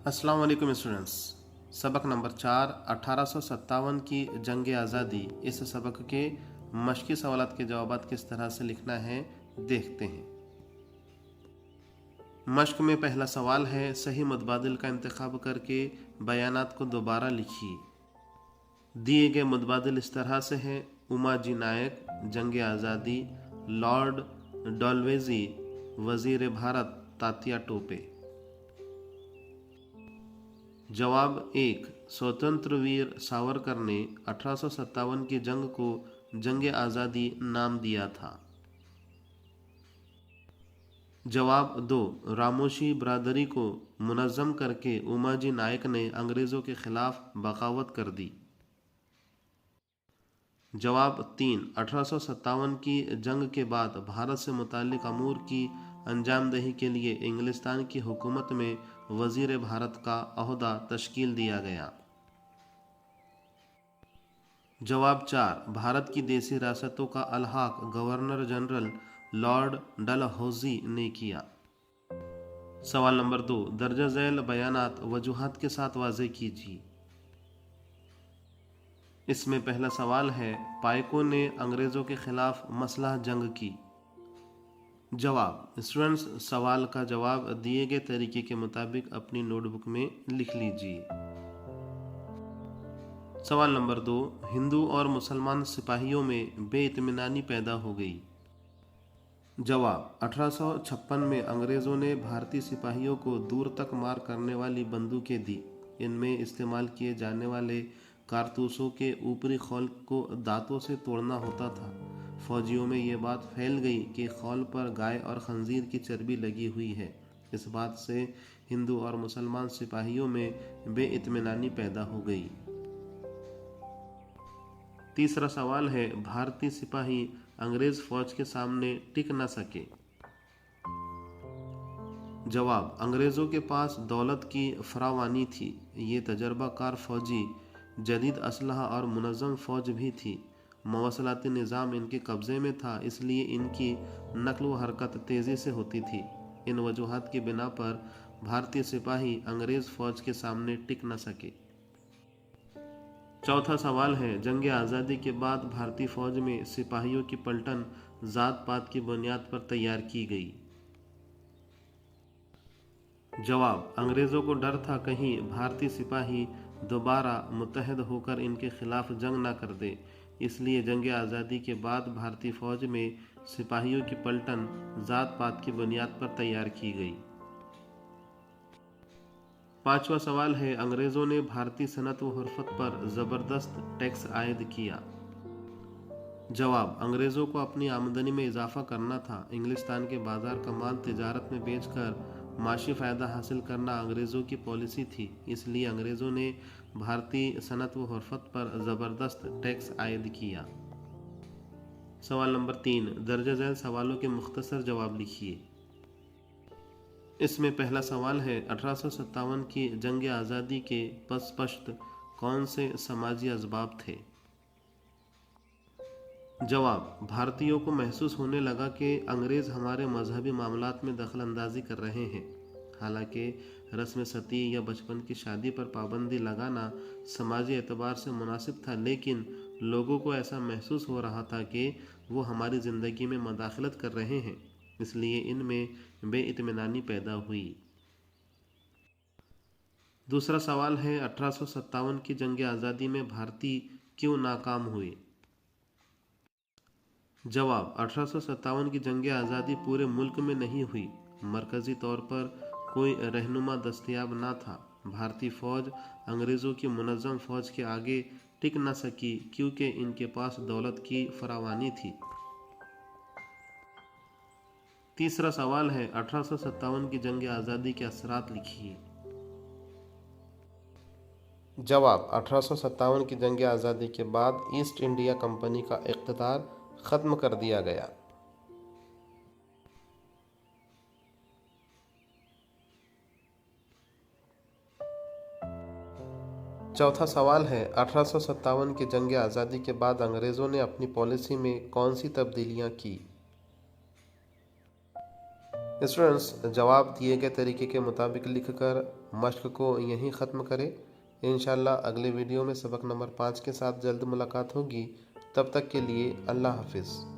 अस्सलाम वालेकुम स्टूडेंट्स। सबक नंबर 4 1857 की जंग आज़ादी। इस सबक के मशक़ी सवालात के जवाब किस तरह से लिखना है देखते हैं। मश्क में पहला सवाल है, सही मुतबादिल का इंतखाब करके बयानात को दोबारा लिखिए। दिए गए मुतबादिल इस तरह से हैं: उमाजी नायक, जंग आज़ादी, लॉर्ड डॉलवेजी, वज़ीर भारत तात्या टोपे। जवाब 1, स्वतंत्र वीर सावरकर ने 1857 की जंग को जंग आज़ादी नाम दिया था। जवाब 2, रामोशी बरादरी को मुनज़्ज़म करके उमाजी नायक ने अंग्रेज़ों के खिलाफ बगावत कर दी। जवाब 3, 1857 की जंग के बाद भारत से मुताल्लिक़ अमूर की अंजामदही के लिए इंग्लिस्तान की हुकूमत में वज़ीर भारत का ओहदा तश्कील दिया गया। जवाब 4, भारत की देसी रियासतों का अलहाक गवर्नर जनरल लॉर्ड डलहौजी ने किया। सवाल नंबर 2, दर्ज झैल बयानात वजूहात के साथ वाज़े कीजिए। इसमें पहला सवाल है, पाइकों ने अंग्रेज़ों के खिलाफ मसलह जंग की। जवाब, स्टूडेंट्स सवाल का जवाब दिए गए तरीके के मुताबिक अपनी नोटबुक में लिख लीजिए। सवाल नंबर 2, हिंदू और मुसलमान सिपाहियों में बेइत्मीनानी पैदा हो गई। जवाब, 1856 में अंग्रेज़ों ने भारतीय सिपाहियों को दूर तक मार करने वाली बंदूकें दी। इनमें इस्तेमाल किए जाने वाले कारतूसों के ऊपरी खौल को दांतों से तोड़ना होता था। फौजियों में ये बात फैल गई कि खौल पर गाय और खंजीर की चर्बी लगी हुई है। इस बात से हिंदू और मुसलमान सिपाहियों में बेइत्मीनानी पैदा हो गई। तीसरा सवाल है, भारतीय सिपाही अंग्रेज फौज के सामने टिक न सके। जवाब, अंग्रेज़ों के पास दौलत की फरावानी थी। ये तजर्बाकार फौजी, जदीद असलहा और मुनज़्ज़म फ़ौज भी थी। मवासलाती निज़ाम इनके कब्ज़े में था, इसलिए इनकी नकल व हरकत तेज़ी से होती थी। इन वजूहात की बिना पर भारतीय सिपाही अंग्रेज़ फ़ौज के सामने टिक न सके। चौथा सवाल है, जंग आज़ादी के बाद भारतीय फ़ौज में सिपाहियों की पलटन ज़ात पात की बुनियाद पर तैयार की गई। जवाब, अंग्रेज़ों को डर था कहीं भारतीय सिपाही दोबारा मुत्तहद होकर इनके खिलाफ जंग न कर दे, इसलिए जंग आज़ादी के बाद भारतीय फ़ौज में सिपाहियों की पलटन ज़ात पात की बुनियाद पर तैयार की गई। पांचवा सवाल है, अंग्रेज़ों ने भारतीय सनत व हुर्फत पर ज़बरदस्त टैक्स आयद किया। जवाब, अंग्रेज़ों को अपनी आमदनी में इजाफा करना था। इंग्लिस्तान के बाजार का माल तिजारत में बेचकर माशी फ़ायदा हासिल करना अंग्रेज़ों की पॉलिसी थी, इसलिए अंग्रेज़ों ने भारतीय सनत व हुर्फत पर ज़बरदस्त टैक्स आयद किया। सवाल नंबर 3, दर्ज झैल सवालों के मुख्तसर जवाब लिखिए। इसमें पहला सवाल है, 1857 की जंग आज़ादी के पश्त कौन से समाजी असबाब थे। जवाब, भारतीयों को महसूस होने लगा कि अंग्रेज़ हमारे मजहबी मामलात में दखल अंदाजी कर रहे हैं। हालांकि रस्म सती या बचपन की शादी पर पाबंदी लगाना समाजी एतबार से मुनासिब था, लेकिन लोगों को ऐसा महसूस हो रहा था कि वो हमारी ज़िंदगी में मदाखलत कर रहे हैं, इसलिए इनमें बेइत्मीनानी पैदा हुई। दूसरा सवाल है, 1857 की जंग आज़ादी में भारतीय क्यों नाकाम हुए। जवाब, 1857 की जंग आज़ादी पूरे मुल्क में नहीं हुई। मरकज़ी तौर पर कोई रहनुमा दस्तयाब न था। भारतीय फ़ौज अंग्रेज़ों की मुनज़्ज़म फ़ौज के आगे टिक न सकी क्योंकि इनके पास दौलत की फरावानी थी। तीसरा सवाल है, 1857 की जंग आज़ादी के असरात लिखिए। जवाब, 1857 की जंग आज़ादी के बाद ईस्ट इंडिया कंपनी का इक़्तिदार ख़त्म कर दिया गया। चौथा सवाल है, 1857 की जंग आज़ादी के बाद अंग्रेज़ों ने अपनी पॉलिसी में कौन सी तब्दीलियां की। स्टूडेंट्स, जवाब दिए गए तरीके के मुताबिक लिखकर मश्क को यहीं ख़त्म करें। इंशाल्लाह अगले वीडियो में सबक नंबर 5 के साथ जल्द मुलाकात होगी। तब तक के लिए अल्लाह हाफिज़।